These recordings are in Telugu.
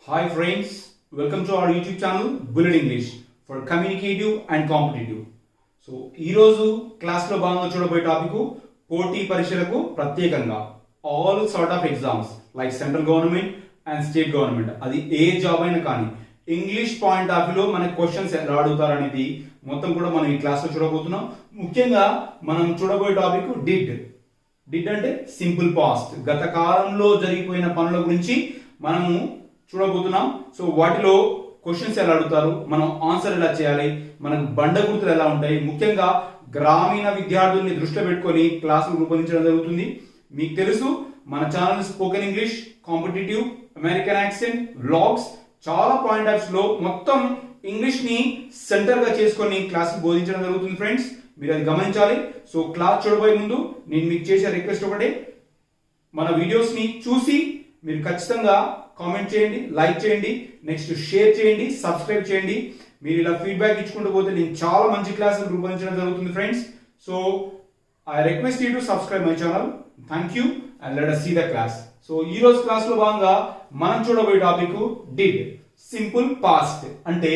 Hi friends, welcome to our YouTube channel Bullet English for communicative and competitive. So ఈరోజు క్లాస్లో భాగంగా చూడబోయే టాపిక్ పోటీ పరీక్షలకు ప్రత్యేకంగా all sort of exams like central government and state government, అది ఏ జాబ్ అయినా కానీ ఇంగ్లీష్ పాయింట్ ఆఫ్ వ్యూలో మనకి క్వశ్చన్స్ ఎలా అడుగుతారు అనేది మొత్తం కూడా మనం ఈ క్లాస్లో చూడబోతున్నాం. ముఖ్యంగా మనం చూడబోయే టాపిక్ డిడ్ అంటే సింపుల్ పాస్ట్, గత కాలంలో జరిగిపోయిన పనుల గురించి మనము చూడబోతున్నాం. సో వాటిలో క్వశ్చన్స్ ఎలా అడుగుతారు, మనం ఆన్సర్ ఎలా చేయాలి, మనకు బండ గుర్తులు ఎలా ఉంటాయి, ముఖ్యంగా గ్రామీణ విద్యార్థుల్ని దృష్టిలో పెట్టుకొని క్లాసులు రూపొందించడం జరుగుతుంది. మీకు తెలుసు మన channel spoken English, competitive, American accent, vlogs, చాలా పాయింట్ ఆఫ్ లో మొత్తం ఇంగ్లీష్ ని సెంటర్ గా చేసుకొని క్లాసులు బోధించడం జరుగుతుంది ఫ్రెండ్స్, మీరు అది గమనించాలి. సో క్లాస్ చూడబోయే ముందు నేను మీకు చేసే రిక్వెస్ట్ ఒకటే, మన వీడియోస్ ని చూసి మీరు ఖచ్చితంగా కామెంట్ చేయండి, లైక్ చేయండి, నెక్స్ట్ షేర్ చేయండి, సబ్స్క్రైబ్ చేయండి. మీరు ఇలా ఫీడ్బ్యాక్ ఇచ్చుకుంటూ పోతే నేను చాలా మంచి క్లాసులు రూపొందించడం జరుగుతుంది friends. So I request you to subscribe my channel. Thank you and let us see the class. So ఈ రోజు క్లాస్ లో భాగంగా మనం చూడబోయే టాపిక్ డిడ్ సింపుల్ పాస్ట్, అంటే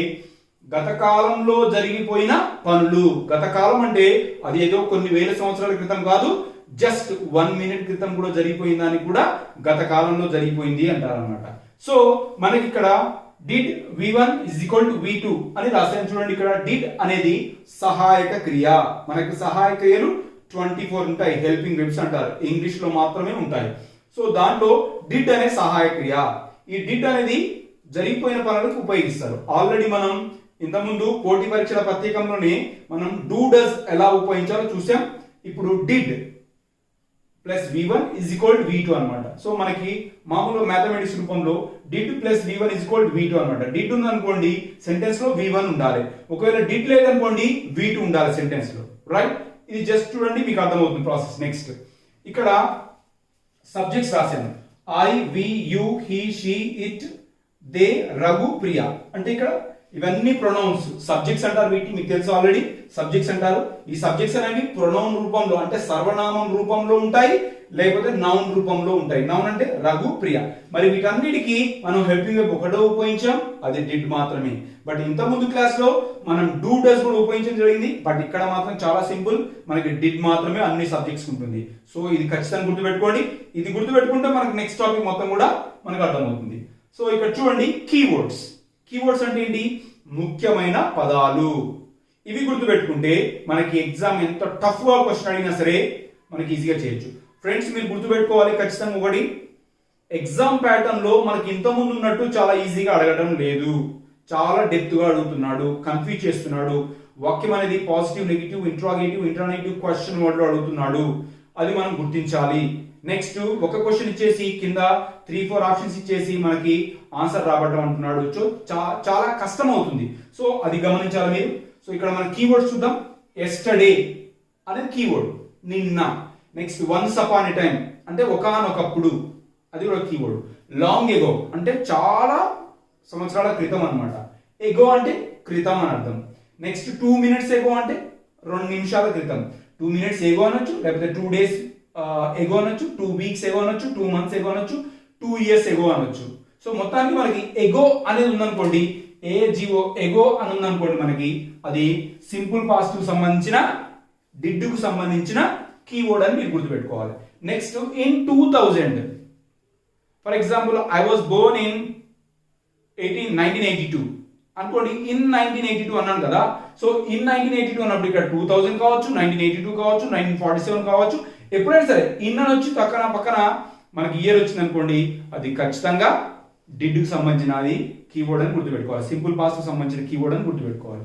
గత కాలంలో జరిగిపోయిన పనులు. గత కాలం అంటే అది ఏదో కొన్ని వేల సంవత్సరాల క్రితం కాదు, జస్ట్ 1 minute క్రితం కూడా జరిగిపోయిందని కూడా గత కాలంలో జరిగిపోయింది అంటారన్నమాట. సో మనకి ఇక్కడ did v1 is equal to v2 అని రాశాను చూడండి. ఇక్కడ డిడ్ అనేది సహాయక క్రియ. మనకి సహాయక క్రియలు 24 ఉంటాయి, హెల్పింగ్ వెబ్స్ అంటారు, ఇంగ్లీష్ లో మాత్రమే ఉంటాయి. సో దాంట్లో డిడ్ అనే సహాయక క్రియ. ఈ డిడ్ అనేది జరిగిపోయిన పనులకు ఉపయోగిస్తారు. ఆల్రెడీ మనం ఇంతకుముందు పోటీ పరీక్షల ప్రత్యేకంలోనే మనం డూ డస్ ఎలా ఉపయోగించాలో చూసాం. ఇప్పుడు did plus v1 is equal to v2 అనమాట. సో మనకి మామూలుగా మ్యాథమెటిక్స్ రూపంలో did plus v1 is equal to v2 అనమాట. డిడ్ ఉంది అనుకోండి సెంటెన్స్ లో v1 ఉండాలి, ఒకవేళ డిడ్ లేదనుకోండి v2 ఉండాలి సెంటెన్స్ లో, రైట్? ఇది జస్ట్ చూడండి, మీకు అర్థమవుతుంది ప్రాసెస్. నెక్స్ట్ ఇక్కడ సబ్జెక్ట్స్ రాశాను, I, we, you, he, she, it, they, Raghu, Priya. అంటే ఇక్కడ ఇవన్నీ ప్రొనౌన్స్, సబ్జెక్ట్స్ అంటారు వీటిని, మీకు తెలుసు ఆల్రెడీ సబ్జెక్ట్స్ అంటారు. ఈ సబ్జెక్ట్స్ అనేవి ప్రొనౌన్ రూపంలో అంటే సర్వనామం రూపంలో ఉంటాయి, లేకపోతే నౌన్ రూపంలో ఉంటాయి. నౌన్ అంటే రఘు, ప్రియ. మరి వీటన్నిటికీ మనం హెల్పింగ్ వెబ్ ఒకటో ఉపయోగించాం, అది డిడ్ మాత్రమే. బట్ ఇంత ముందు క్లాస్ లో మనం డూ డస్ కూడా ఉపయోగించడం జరిగింది. బట్ ఇక్కడ మాత్రం చాలా సింపుల్, మనకి డిడ్ మాత్రమే అన్ని సబ్జెక్ట్స్ ఉంటుంది. సో ఇది ఖచ్చితంగా గుర్తుపెట్టుకోండి. ఇది గుర్తుపెట్టుకుంటే మనకి నెక్స్ట్ టాపిక్ మొత్తం కూడా మనకు అర్థమవుతుంది. సో ఇక్కడ చూడండి, కీవర్డ్స్. కీవర్డ్స్ అంటే ఏంటి? ముఖ్యమైన పదాలు. ఇవి గుర్తుపెట్టుకుంటే మనకి ఎగ్జామ్ ఎంత టఫ్ గా క్వశ్చన్ అడిగినా సరే మనకి ఈజీగా చేయొచ్చు. ఫ్రెండ్స్ మీరు గుర్తుపెట్టుకోవాలి ఖచ్చితంగా ఒకటి, ఎగ్జామ్ ప్యాటర్న్ లో మనకి ఇంత ముందు ఉన్నట్టు చాలా ఈజీగా అడగడం లేదు, చాలా డెప్త్ గా అడుగుతున్నాడు, కన్ఫ్యూజ్ చేస్తున్నాడు. వాక్యం అనేది పాజిటివ్, నెగిటివ్, ఇంట్రాగేటివ్, ఇంట్రానేటివ్ క్వశ్చన్ మోడ్ లో అడుగుతున్నాడు, అది మనం గుర్తించాలి. నెక్స్ట్ ఒక క్వశ్చన్ ఇచ్చేసి కింద 3-4 ఆప్షన్స్ ఇచ్చేసి మనకి ఆన్సర్ రాబట్టం అంటున్నాడు. సో చాలా కష్టం అవుతుంది. సో అది గమనించాలి మీరు. సో ఇక్కడ మన కీవర్డ్స్ చూద్దాం. ఎస్టర్డే అనేది కీవర్డ్, నిన్న. Next once upon a time అంటే ఒకానొకప్పుడు, అది కూడా కీవర్డ్. లాంగ్ ఎగో అంటే చాలా సంవత్సరాల క్రితం అనమాట. ఎగో అంటే క్రితం అని అర్థం. నెక్స్ట్ 2 minutes ఎగో అంటే 2 నిమిషాల క్రితం. 2 minutes ఎగో అనొచ్చు, లేకపోతే 2 days ఎగో అనొచ్చు, 2 weeks ఎగో అనొచ్చు, 2 months ఎగో అనొచ్చు, 2 years ఎగో అనొచ్చు. సో మొత్తానికి మనకి ఎగో అనేది ఉందనుకోండి, ఏజిఓ ఎగో అని ఉందనుకోండి, మనకి అది సింపుల్ పాస్ట్ కు సంబంధించిన, డిడ్ కు సంబంధించిన కీవర్డ్ అని మీరు గుర్తుపెట్టుకోవాలి. Next in 2000, for example I was Born in 1982 అనుకోండి. ఇన్ 1982 అన్నాను కదా. సో ఇన్ 1982 అన్నప్పుడు ఇక్కడ 2000 కావచ్చు, 1982 కావచ్చు, 1947 కావచ్చు. ఎప్పుడైనా సరే ఇన్ అని వచ్చి పక్కన మనకి ఇయర్ వచ్చింది అనుకోండి, అది ఖచ్చితంగా డిడ్ కు సంబంధించినది కీవర్డ్ అని గుర్తుపెట్టుకోవాలి, సింపుల్ పాస్ట్ కు సంబంధించిన కీవర్డ్ అని గుర్తుపెట్టుకోవాలి.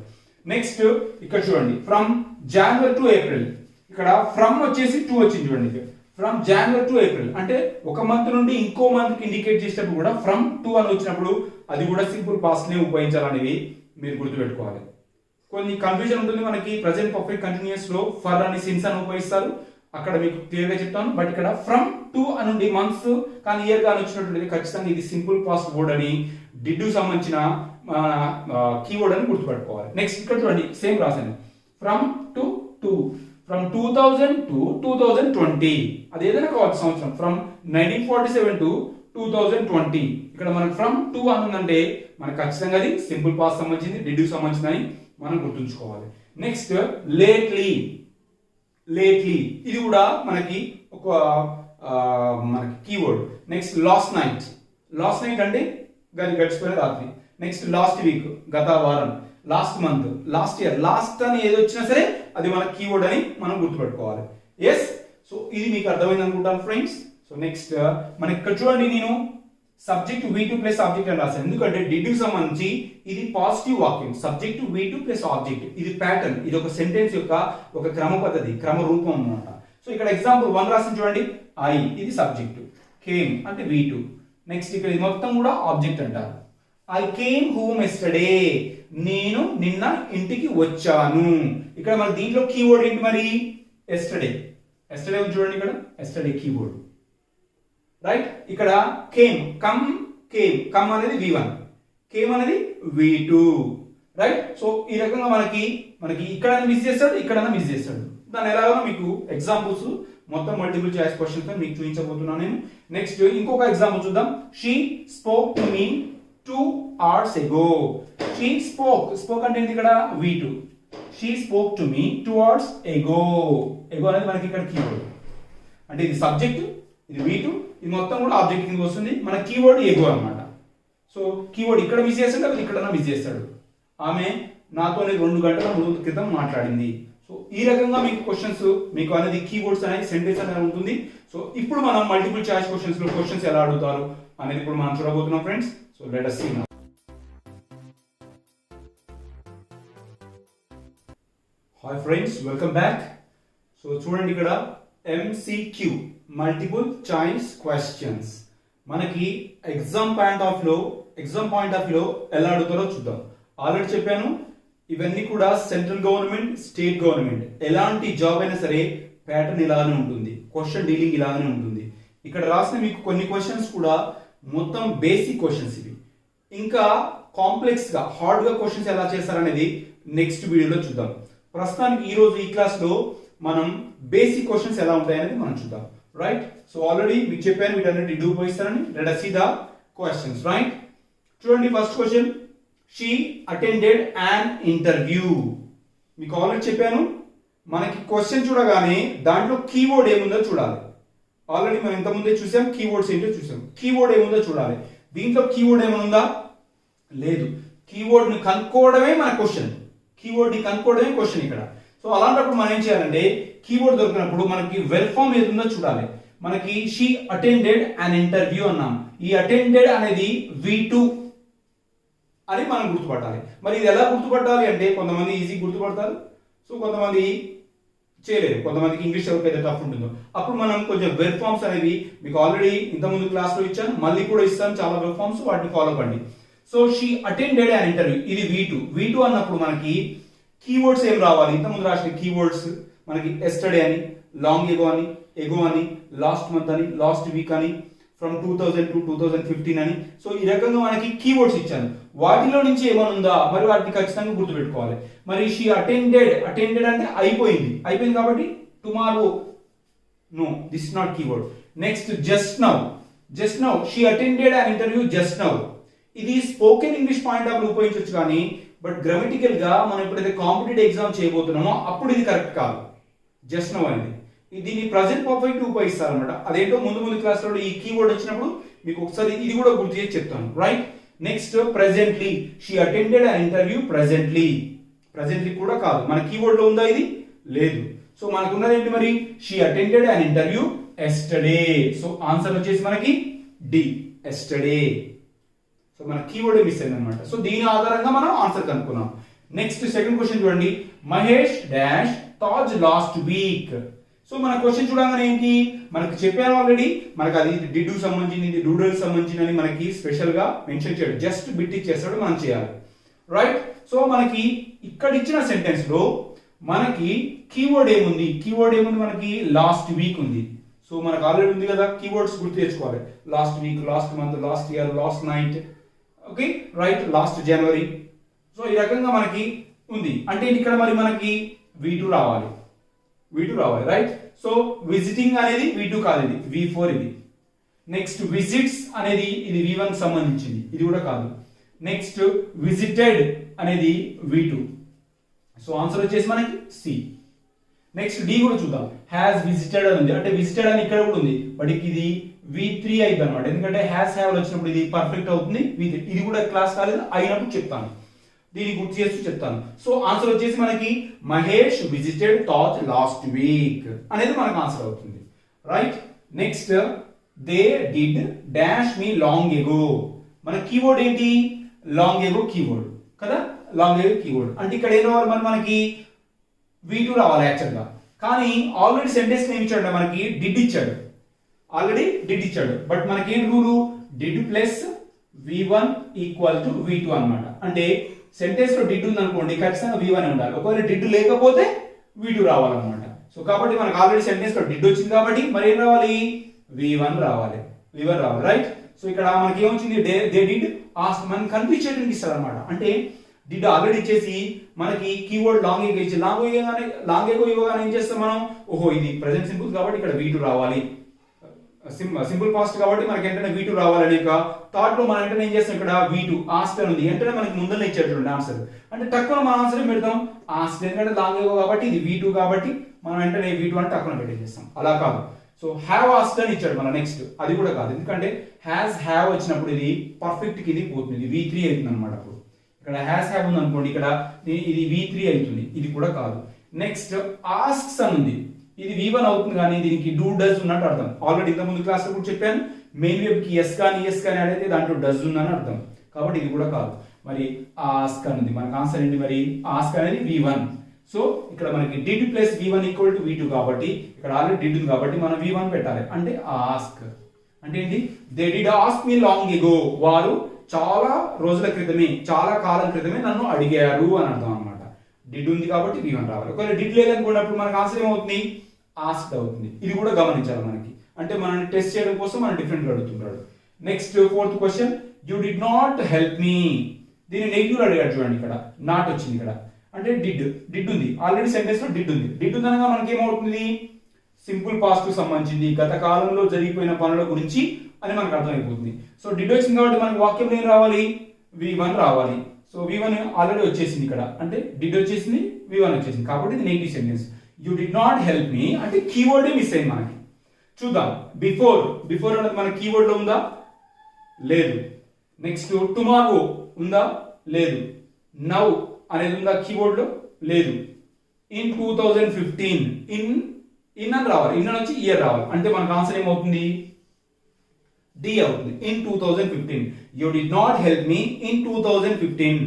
నెక్స్ట్ ఇక్కడ చూడండి, ఫ్రమ్ జనవరి టు ఏప్రిల్. ఇక్కడ ఫ్రమ్ వచ్చేసి 2 వచ్చింది చూడండి. ఫ్రమ్ జనవరి టు ఏప్రిల్ అంటే ఒక మంత్ నుండి ఇంకో మంత్ కి ఇండికేట్ చేసేటప్పుడు కూడా ఫ్రమ్ 2 అని వచ్చినప్పుడు అది కూడా సింపుల్ పాస్ట్ నే ఉపయోగించాలనేది మీరు గుర్తుపెట్టుకోవాలి. కొన్ని కన్ఫ్యూజన్ ఉంటుంది మనకి. ప్రెజెంట్ పర్ఫెక్ట్ కంటిన్యూస్ లో ఫర్ అని, సిన్స్ అని ఉపయోగిస్తారు, అక్కడ మీకు క్లియర్ గా చెప్తాను. బట్ ఇక్కడ ఫ్రమ్ 2 అనుండి మంత్స్ కానీ ఇయర్ కానీ వచ్చినట్టు ఖచ్చితంగా ఇది సింపుల్ పాస్ట్ వర్డ్ అని, డిడ్ సంబంధించిన కీవర్డ్ అని గుర్తుపెట్టుకోవాలి. నెక్స్ట్ ఇక్కడ చూడండి, సేమ్ రాశాను, ఫ్రమ్ టు 2000 to 2020, అది ఏదైనా కావచ్చు సంవత్సరం. From 1947 to 2020. ఇక్కడ మనకు ఫ్రమ్ టు అని ఉందంటే మనకు ఖచ్చితంగా అది సింపుల్ పాస్ట్ సంబంధించింది, డిడ్ సంబంధించిందని మనం గుర్తుంచుకోవాలి. Next lately. లేట్లీ ఇది కూడా మనకి ఒక మనకి keyword. Next last night. Last night అంటే గడిచిపోయిన రాత్రి. నెక్స్ట్ లాస్ట్ వీక్ గత వారం. Last month, last year, last అని ఏది వచ్చినా సరే అది మన కీవర్డ్ అని మనం గుర్తుపెట్టుకోవాలి. ఎస్, సో ఇది మీకు అర్థమైంది అనుకుంటాను ఫ్రెండ్స్. సో నెక్స్ట్ మనకి ఇక్కడ చూడండి, నేను సబ్జెక్ట్ V2 ప్లస్ ఆబ్జెక్ట్ అని రాశాను. ఎందుకంటే డిడ్ కి సంబంధించి ఇది పాజిటివ్ వాక్యం. సబ్జెక్ట్ V2 ప్లస్ ఆబ్జెక్ట్, ఇది ప్యాటర్న్, ఇది ఒక సెంటెన్స్ యొక్క ఒక క్రమ పద్ధతి, క్రమ రూపం అన్నమాట. సో ఇక్కడ ఎగ్జాంపుల్ 1 రాసిన చూడండి, ఐ ఇది సబ్జెక్ట్, కేమ్ అంటే V2. నెక్స్ట్ ఇక్కడ ఇది మొత్తం కూడా ఆబ్జెక్ట్ అంటారు. ఐ కేమ్ హోమ్ ఎస్టర్డే, నేను నిన్న ఇంటికి వచ్చాను. ఇక్కడ మన దీంట్లో కీవర్డ్ ఏంటి మరి? ఎస్టర్డే. ఎస్టర్డే చూడండి, ఇక్కడ ఎస్టర్డే కీవర్డ్, రైట్. ఇక్కడ కేమ్, కమ్, కేమ్, కమ్ అనేది V1, కేమ్ అనేది V2, రైట్. సో ఈ రకంగా మనకి ఇక్కడ మిస్ చేస్తాడు, ఇక్కడ మిస్ చేస్తాడు. దాని ఎలాగో మీకు ఎగ్జాంపుల్స్ మొత్తం మల్టిపుల్ చాయిస్ క్వశ్చన్స్ తో మీకు చూపించబోతున్నాను నేను. నెక్స్ట్ ఇంకొక ఎగ్జాంపుల్ చూద్దాం. She spoke to me 2 hours ago. She spoke అంటే ఏంటి? ఇక్కడ V2. She spoke to me 2 hours ago. ఎగో అనేది మనకి ఇక్కడ కీవర్డ్. అంటే ఇది సబ్జెక్ట్, ఇది V2, ఇది మొత్తం కూడా ఆబ్జెక్ట్ కింద వస్తుంది. మన కీవర్డ్ ఎగో అన్నమాట. సో కీవర్డ్ ఇక్కడ మిస్ చేస్తాడు, అది ఇక్కడ మిస్ చేస్తాడు. ఆమె నాతో 2 గంటల క్రితం మాట్లాడింది. సో ఈ రకంగా మీకు క్వశ్చన్స్, మీకు అనేది కీవర్డ్స్ అనేది సెంటెన్స్ అనేది ఉంటుంది. సో ఇప్పుడు మనం మల్టిపుల్ చాయిస్ క్వశ్చన్స్ లో క్వశ్చన్స్ ఎలా అడుగుతారు అనేది ఇప్పుడు మనం చూడబోతున్నాం friends. So let us see now. Hi friends, welcome back. So చూడండి, ఇక్కడ MCQ మల్టిపుల్ చాయిస్ క్వశ్చన్స్ మనకి ఎగ్జామ్ పాయింట్ ఆఫ్ లో ఎలా అడుగుతారో చూద్దాం. ఆల్రెడీ చెప్పాను, ఇవన్నీ కూడా సెంట్రల్ గవర్నమెంట్, స్టేట్ గవర్నమెంట్, ఎలాంటి జాబ్ అయినా సరే ప్యాటర్న్ ఇలానే ఉంటుంది, క్వశ్చన్ డీలింగ్ ఇలానే ఉంటుంది. ఇక్కడ రాసిన మీకు కొన్ని క్వశ్చన్స్ కూడా మొత్తం బేసిక్ క్వశ్చన్స్ ఇవి. ఇంకా కాంప్లెక్స్ గా, హార్డ్ గా క్వశ్చన్స్ ఎలా చేస్తారనేది నెక్స్ట్ వీడియోలో చూద్దాం. ప్రస్తుతానికి ఈ రోజు ఈ క్లాస్ లో మనం బేసిక్ క్వశ్చన్స్ ఎలా ఉంటాయనేది మనం చూద్దాం, రైట్. సో ఆల్రెడీ మీకు చెప్పాను వీటన్నిటి డూ పోయిస్తారని. Let us see the questions, right. చూడండి, first question, she attended an interview. మీకు ఆల్రెడీ చెప్పాను, మనకి క్వశ్చన్ చూడగానే దాంట్లో కీవర్డ్ ఏముందో చూడాలి. ఆల్రెడీ మనం ఇంతకుముందే చూసాం, కీవర్డ్స్ ఏంటో చూసాం. కీవర్డ్ ఏముందో చూడాలి. దీంట్లో కీవర్డ్ ఏముందా? లేదు. కీవర్డ్ ని కనుక్కోవడమే మన క్వశ్చన్. కీవర్డ్ ని కనుక్కోవడమే క్వశ్చన్ ఇక్కడ. సో అలాంటప్పుడు మనం ఏం చేయాలంటే, కీవర్డ్ దొరికినప్పుడు మనకి వెల్ ఫామ్ ఏది ఉందో చూడాలి. మనకి షీ అటెండెడ్ an interview అన్నాం. ఈ అటెండెడ్ అనేది V2 అని మనం గుర్తుపట్టాలి. మరి ఇది ఎలా గుర్తుపట్టాలి అంటే, కొంతమంది ఈజీ గుర్తుపడతారు, సో కొంతమంది చేయలేరు, కొంతమందికి ఇంగ్లీష్ ఎవరికైతే టఫ్ ఉంటుందో. అప్పుడు మనం కొంచెం వెబ్ ఫామ్స్ అనేవి మీకు ఆల్రెడీ ఇంతకుముందు క్లాస్ లో ఇచ్చాను, మళ్ళీ కూడా ఇస్తాను చాలా వెబ్ ఫామ్స్, వాటిని ఫాలో కండి. So she attended an interview, ఇది V2 అన్నప్పుడు మనకి కీవర్డ్స్ ఏం రావాలి? ఇంతకుముందు రాసిన కీవర్డ్స్ మనకి ఎస్టర్డే అని, లాంగ్ ఎగో అని, లాస్ట్ మంత్ అని, లాస్ట్ వీక్ అని, ఫ్రమ్ 2000 to 2015 అని. సో ఈ రకంగా మనకి కీవర్డ్స్ ఇచ్చాను. వాటిలో నుంచి ఏమైనా ఉందా మరి వాటిని ఖచ్చితంగా గుర్తుపెట్టుకోవాలి. మరి షీ అటెండెడ్ అంటే అయిపోయింది కాబట్టి tomorrow, no, this is not keyword. Next just now she attended an interview just now. ఇది స్పోకెన్ ఇంగ్లీష్ పాయింట్ ఆఫ్ ఉపయోగించవచ్చు, కానీ బట్ గ్రామటికల్ గా మనం ఎప్పుడైతే కాంపిటేటివ్ ఎగ్జామ్ చేయబోతున్నామో అప్పుడు ఇది కరెక్ట్ కాదు. జస్ట్ నౌ అనేది దీన్ని ప్రజెంట్ పర్ఫెక్ట్ ఉపయోగిస్తారు అనమాట. అదేంటో ముందు క్లాస్ లో ఈ కీవర్డ్ వచ్చినప్పుడు మీకు ఒకసారి ఇది కూడా గుర్తు చేసి చెప్తాను, right. Next presently, she attended an interview presently కూడా కాదు, మన కీవర్డ్ లో ఉందా? ఇది లేదు. సో మనకు ఉన్నది ఏంటి మరి? She attended an interview yesterday. So answer వచ్చేసి మనకి డి, ఎస్టర్డే. సో మన కీవర్డ్ మిస్ అయింది అనమాట. సో దీని ఆధారంగా మనం ఆన్సర్ కనుక్కున్నాం. నెక్స్ట్ సెకండ్ క్వశ్చన్ చూడండి, Mahesh dash Taj last week. So మన క్వశ్చన్ చూడగానే ఏంటి, మనకి చెప్పాను ఆల్రెడీ, మనకి అది డిడ్ సంబంధించింది, ఇది డూడల్ సంబంధించింది అని మనకి స్పెషల్ గా మెన్షన్ చేయడు, జస్ట్ బిట్ ఇచ్చేస్తాడు, మనం చేయాలి, రైట్. సో మనకి ఇక్కడ ఇచ్చిన సెంటెన్స్ లో మనకి కీవర్డ్ ఏముంది మనకి లాస్ట్ వీక్ ఉంది. సో మనకు ఆల్రెడీ ఉంది కదా, కీవర్డ్స్ గుర్తు తెచ్చుకోవాలి. Last week, last month, last year, last night, okay, right, last January. So ఈ రకంగా మనకి ఉంది. అంటే ఇక్కడ మరి మనకి V2 రావాలి, రైట్. సో విజిటింగ్ అనేది V2 కాదు, ఇది V4 ఇది. నెక్స్ట్ విజిట్స్ అనేది ఇది V1 సంబంధించింది, ఇది కూడా కాదు. నెక్స్ట్ విజిటెడ్ అనేది V2. సో ఆన్సర్ వచ్చేసి మనకి సి. నెక్స్ట్ డి కూడా చూద్దాం. హ్యాస్ విజిటెడ్ అని ఉంది, అంటే విజిటెడ్ అని ఇక్కడ కూడా ఉంది, బట్ ఇది V3 అయిపోయింది అనమాట. ఎందుకంటే హ్యాస్ హ్యావ్ వచ్చినప్పుడు ఇది పర్ఫెక్ట్ అవుతుంది. ఇది కూడా క్లాస్ కాలేదు, అయినప్పుడు చెప్తాను, దీన్ని గుర్తు చేస్తూ చెప్తాను. సో ఆన్సర్ వచ్చేసి మనకి Mahesh visited Taj last week అనేది మనకు ఆన్సర్ అవుతుంది, right. Next they did dash me long ago. మన కీవర్డ్ ఏంటి? లాంగ్ ఎగో కీవర్డ్ కదా, లాంగ్ ఎగో కీవర్డ్ అంటే ఇక్కడ ఏం రావాలి మనకి V2 రావాలి యాక్చువల్గా. కానీ ఆల్రెడీ సెంటెన్స్ ఏమి ఇచ్చాడు మనకి? డిడ్ ఇచ్చాడు, ఆల్రెడీ డిడ్ ఇచ్చాడు. బట్ మనకి ఏం rule? Did plus V1 equal to V2 అనమాట. అంటే సెంటెన్స్ లో డిడ్ ఉంది అనుకోండి, ఖచ్చితంగా V1 ఉండాలి. ఒకవేళ డిడ్ లేకపోతే V2 రావాలన్నమాట. సో కాబట్టి మనకు ఆల్రెడీ సెంటెన్స్ లో డిడ్ వచ్చింది కాబట్టి మరి ఏం రావాలి? V1 రావాలి, రైట్. సో ఇక్కడ మనకి ఏమొచ్చింది? They did ask. మనం కనిపించేటువంటి ఇస్తారు అనమాట. అంటే డిడ్ ఆల్రెడీ ఇచ్చేసి మనకి కీవర్డ్ లాంగ్ ఎగో ఇచ్చి లాంగ్ ఎగో ఇవ్వగానే ఏం చేస్తాం మనం? ఓహో ఇది ప్రెజెంట్ సింపుల్ కాబట్టి ఇక్కడ V2 రావాలి, సింపుల్ పాస్ట్ కాబట్టి మనకి వెంటనే V2 రావాలని ఒక థాట్ లో మనం వెంటనే ఏం చేస్తాం? ఇక్కడ V2 ఆస్క్ అని ఉంది, వెంటనే మనకి ముందర ఇచ్చేటువంటి ఆన్సర్. అంటే తక్కువ మన ఆన్సర్ పెడతాం ఆస్క్, ఎందుకంటే లాంగ్ ఎగో కాబట్టి ఇది V2 కాబట్టి మనం వెంటనే V2 అని తక్కువ పెట్టేస్తాం. అలా కాదు. సో హ్యావ్ ఆస్క్ అని ఇచ్చాడు మన నెక్స్ట్, అది కూడా కాదు. ఎందుకంటే హ్యాస్ హ్యావ్ వచ్చినప్పుడు ఇది పర్ఫెక్ట్ కి ఇది పోతుంది, ఇది V3 అవుతుంది అనమాట. అప్పుడు ఇక్కడ హ్యాస్ హ్యావ్ ఉంది అనుకోండి, ఇక్కడ ఇది V3 అవుతుంది, ఇది కూడా కాదు. నెక్స్ట్ ఆస్క్స్ అని ఉంది, ఇది V1 అవుతుంది, కానీ దీనికి డూ డస్ ఉన్నట్టు అర్థం. ఆల్రెడీ ఇంత ముందు క్లాస్ లో కూడా చెప్పాను, మెయిన్ వెబ్ కి ఎస్ కానీ అడిగితే దాంట్లో డస్ ఉందని అర్థం, కాబట్టి ఇది కూడా కాదు. మరి ఆస్క్ అని ఉంది, మనకు ఆన్సర్ ఏంటి? మరి ఆస్క్ అనేది V1. సో ఇక్కడ మనకి did plus V1 equal to V2 కాబట్టి ఇక్కడ ఆల్రెడీ డిడ్ ఉంది కాబట్టి మనం V1 పెట్టాలి. అంటే ఆస్క్ అంటే ఏంటి? They did ask me long ago. వారు చాలా రోజుల క్రితమే, చాలా కాలం క్రితమే నన్ను అడిగారు అని అర్థం అనమాట. డిడ్ ఉంది కాబట్టి V1 రావాలి. ఒకవేళ డిడ్ లేదనుకున్నప్పుడు మనకు ఆన్సర్ ఏమవుతుంది? ఆస్క్డ్ అవుతుంది. ఇది కూడా గమనించాలి మనకి, అంటే మనల్ని టెస్ట్ చేయడం కోసం మనం డిఫరెంట్ గా అడుగుతున్నాడు. Next fourth question, you did not help me. దీన్ని నెగిటివ్ అడిగాడు చూడండి, ఇక్కడ నాట్ వచ్చింది ఇక్కడ. అంటే డిడ్ ఉంది, ఆల్రెడీ సెంటెన్స్ లో డిడ్ ఉంది. డిడ్ ఉందనగా మనకి ఏమవుతుంది? సింపుల్ పాస్ట్ కు సంబంధించింది, గత కాలంలో జరిగిపోయిన పనుల గురించి అని మనకు అర్థమైపోతుంది. సో డిడ్ వచ్చింది కాబట్టి మనకి వాక్యంలో ఏం రావాలి? V1 రావాలి. సో V1 ఆల్రెడీ వచ్చేసింది ఇక్కడ, అంటే డిడ్ వచ్చేసింది, V1 వచ్చేసింది, కాబట్టి ఇది negative sentence. You did not help me అంటే కీవర్డ్ మిస్ అయింది మనకి. చూద్దాం. బిఫోర్ అనేది మన కీవర్డ్ లో ఉందా? లేదు. నెక్స్ట్ టుమారో ఉందా? లేదు. నౌ అనేది ఉందా కీవర్డ్ లో? లేదు. ఇన్ 2015 ఇన్ అని రావాలి, ఇన్ అని వచ్చి ఇయర్ రావాలి, అంటే మనకు ఆన్సర్ ఏమవుతుంది? డి అవుతుంది. In 2015 you did not help me in 2015.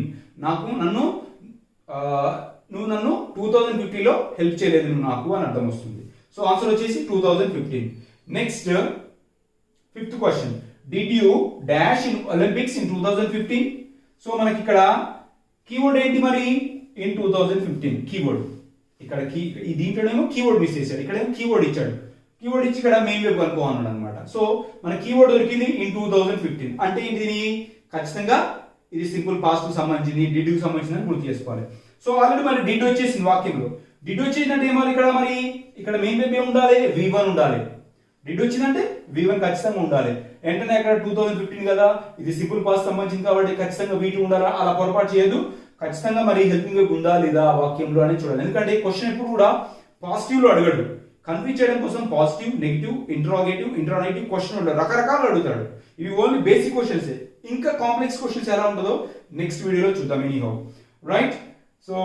నువ్వు నన్ను 2015 లో హెల్ప్ చేయలేదు నువ్వు నాకు అని అర్థం వస్తుంది. సో ఆన్సర్ వచ్చేసి 2015. Next fifth question, did you dash in Olympics in 2015. So మనకి ఇక్కడ కీవర్డ్ ఏంటి మరి? In 2015 keyword. ఇక్కడ దీంట్లోనేమో కీవర్డ్ మిస్ చేశాడు, ఇక్కడేమో కీవర్డ్ ఇచ్చాడు. కీవర్డ్ ఇచ్చి ఇక్కడ మెయిన్ వెబ్ కనుక్కో అన్నాడు అనమాట. సో మన కీవర్డ్ దొరికింది ఇన్ 2015. అంటే ఇది ఖచ్చితంగా ఇది సింపుల్ పాస్ట్ కు సంబంధించింది, డిడ్ కు సంబంధించింది అని గుర్తు చేసుకోవాలి. సో ఆల్రెడీ మరి డిడ్ వచ్చేసింది వాక్యంలో. డిడ్ వచ్చేసిందంటే ఏమో ఇక్కడ మరి ఇక్కడ మెయిన్ వెబ్ ఏం ఉండాలి? V1 ఉండాలి. డిడ్ వచ్చిందంటే V1 ఖచ్చితంగా ఉండాలి. వెంటనే అక్కడ 2015 కదా, ఇది సింపుల్ పాస్ట్ సంబంధించింది కాబట్టి ఖచ్చితంగా V2 ఉండాలా, అలా పొరపాటు చేయదు. ఖచ్చితంగా మరి హెల్పింగ్ వెబ్ ఉందా లేదా వాక్యంలో అని చూడాలి. ఎందుకంటే క్వశ్చన్ ఎప్పుడు కూడా పాజిటివ్ లో అడగడు, కన్ఫ్యూజ్ చేయడం కోసం పాజిటివ్, నెగిటివ్, ఇంట్రాగేటివ్ క్వశ్చన్ రకరకాలు అడుగుతాడు. ఇవి ఓన్లీ బేసిక్ క్వశ్చన్స్. ఇంకా కాంప్లెక్స్ క్వశ్చన్స్ ఎలా ఉంటుందో నెక్స్ట్ వీడియోలో చూద్దాం ఎనీహౌ, రైట్. సో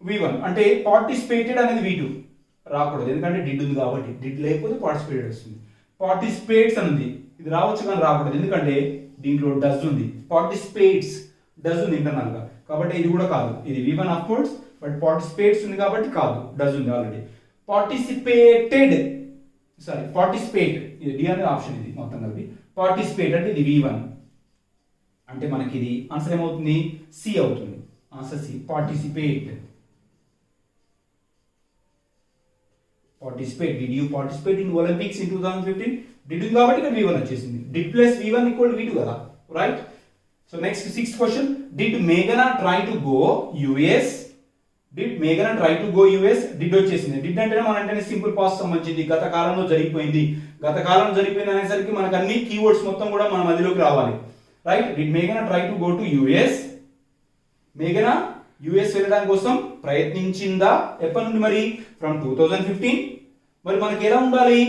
V1 అంటే పార్టిసిపేటెడ్ అనేది V2 రాకూడదు, ఎందుకంటే డిడ్ ఉంది కాబట్టి. డిడ్ లేకపోతే పార్టిసిపేటెడ్ వస్తుంది. పార్టిసిపేట్స్ అనేది ఇది రావచ్చు కానీ రాకూడదు, ఎందుకంటే దీంట్లో డస్ ఉంది. పార్టిసిపేట్స్ డస్ ఉంది ఇంటర్నల్ గా, కాబట్టి ఇది కూడా కాదు. ఇది V1 of course, but participates ఉంది కాబట్టి కాదు, డస్ ఉంది ఆల్రెడీ. పార్టిసిపేట్ ఇది డి అనే ఆప్షన్, ఇది మొత్తం కలిపి పార్టిసిపేట్ అంటే ఇది V1. అంటే మనకి ఇది ఆన్సర్ ఏమవుతుంది? సి అవుతుంది. Answer C. Participate. Did you participate in Olympics in 2015? Did కాబట్టి ఇక్కడ V1 వచ్చేసింది. Did plus V1 equal V2 కదా, right. So next sixth question, did మేఘనా try to go US? Did మేఘనా try to go US? Did వచ్చేసింది. డిడ్ అంటే మన అంటే సింపుల్ పాస్ట్ సంబంధించింది, గత కాలంలో జరిగిపోయింది, గత కాలం జరిగిపోయింది అనేసరికి మనకు అన్ని కీవర్డ్స్ మొత్తం కూడా మన మధ్యలోకి రావాలి. రైట్, డిడ్ మేఘన try to go to US? మేఘన యుఎస్ వెళ్ళడానికి కోసం ప్రయత్నించిందా? ఎప్పటి నుండి మరి? ఫ్రమ్ 2015. మరి మనకి ఎలా ఉండాలి?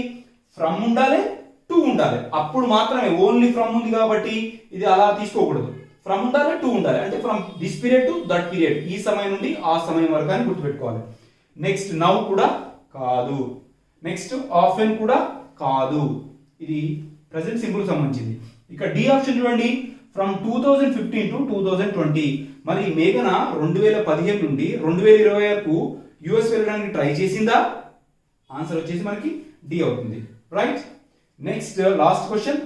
ఫ్రమ్ ఉండాలి, టు ఉండాలి. అప్పుడు మాత్రమే, ఓన్లీ ఫ్రమ్ ఉంది కాబట్టి ఇది అలా తీసుకోకూడదు. ఫ్రమ్ ఉండాలి, టు ఉండాలి. అంటే from this period to that period, ఈ సమయం నుండి ఆ సమయం వరకు అని గుర్తుపెట్టుకోవాలి. నెక్స్ట్ నౌ కూడా కాదు. నెక్స్ట్ ఆఫెన్ కూడా కాదు. ఇది ప్రెసెంట్ సింపుల్ సంబంధించింది. ఇక డి ఆప్షన్ చూడండి, ఫ్రమ్ 2015 టు 2020. మరి మేఘన 2015 నుండి 2020 వరకు యుఎస్ వెళ్ళడానికి ట్రై చేసిందా? ఆన్సర్ వచ్చేసి మనకి డి అవుతుంది. Right, next last question,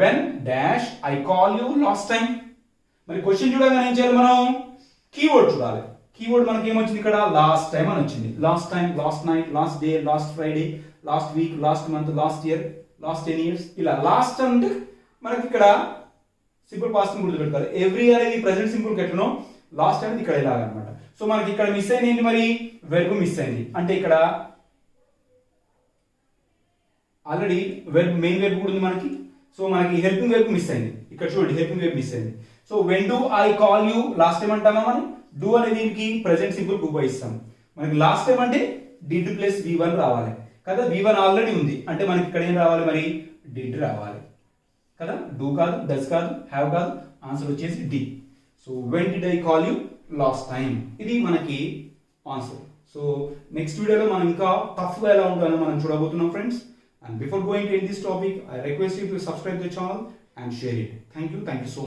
when dash I call you last time. మరి క్వశ్చన్ చూడగానే ఏం చేయాలి మనం? కీవర్డ్ చూడాలి. కీవర్డ్ మనకి ఏమొచ్చింది ఇక్కడ? లాస్ట్ టైం అని వచ్చింది. Last time, last night, last day, last Friday, last week, last month, last year, last 10 years. ఇలా లాస్ట్ అంటే మనకి ఇక్కడ సింపుల్ పాస్ట్ గుర్తుపెట్టుకోవాలి. ఎవ్రీ ఇయర్ అనేది ప్రెసెంట్ సింపుల్ ఎట్లనో లాస్ట్ అనేది ఇక్కడ ఇలాగనమాట. సో మనకి ఇక్కడ మిస్ అయింది ఏంటి మరి? వెర్బ్ మిస్ అయింది. అంటే ఇక్కడ ఆల్రెడీ వెర్బ్, మెయిన్ వెర్బ్ కూడా ఉంది మనకి. సో మనకి హెల్పింగ్ వెర్బ్ మిస్ అయింది. ఇక్కడ చూడండి, హెల్పింగ్ వెర్బ్ మిస్ అయింది. So when do I call you last time అంటామా మనం? డూ అనేది దీనికి ప్రెసెంట్ సింపుల్ ఉపయోగిస్తాం. మనకి లాస్ట్ టైం అంటే డిడ్ ప్లస్ V1 రావాలి కదా. V1 ఆల్రెడీ ఉంది అంటే మనకి ఇక్కడ ఏం రావాలి మరి? డిడ్ రావాలి కదా. డూ కాదు, డస్ కాదు, హ్యావ్ కాదు. ఆన్సర్ వచ్చేసి D. So when did I call you last time, ఇది మనకి ఆన్సర్. సో నెక్స్ట్ వీడియోలో మనం ఇంకా టఫ్గా ఎలా ఉంటుందో మనం చూడబోతున్నాం friends. And before going to end this topic, I request you to subscribe the channel and share it. Thank you so much.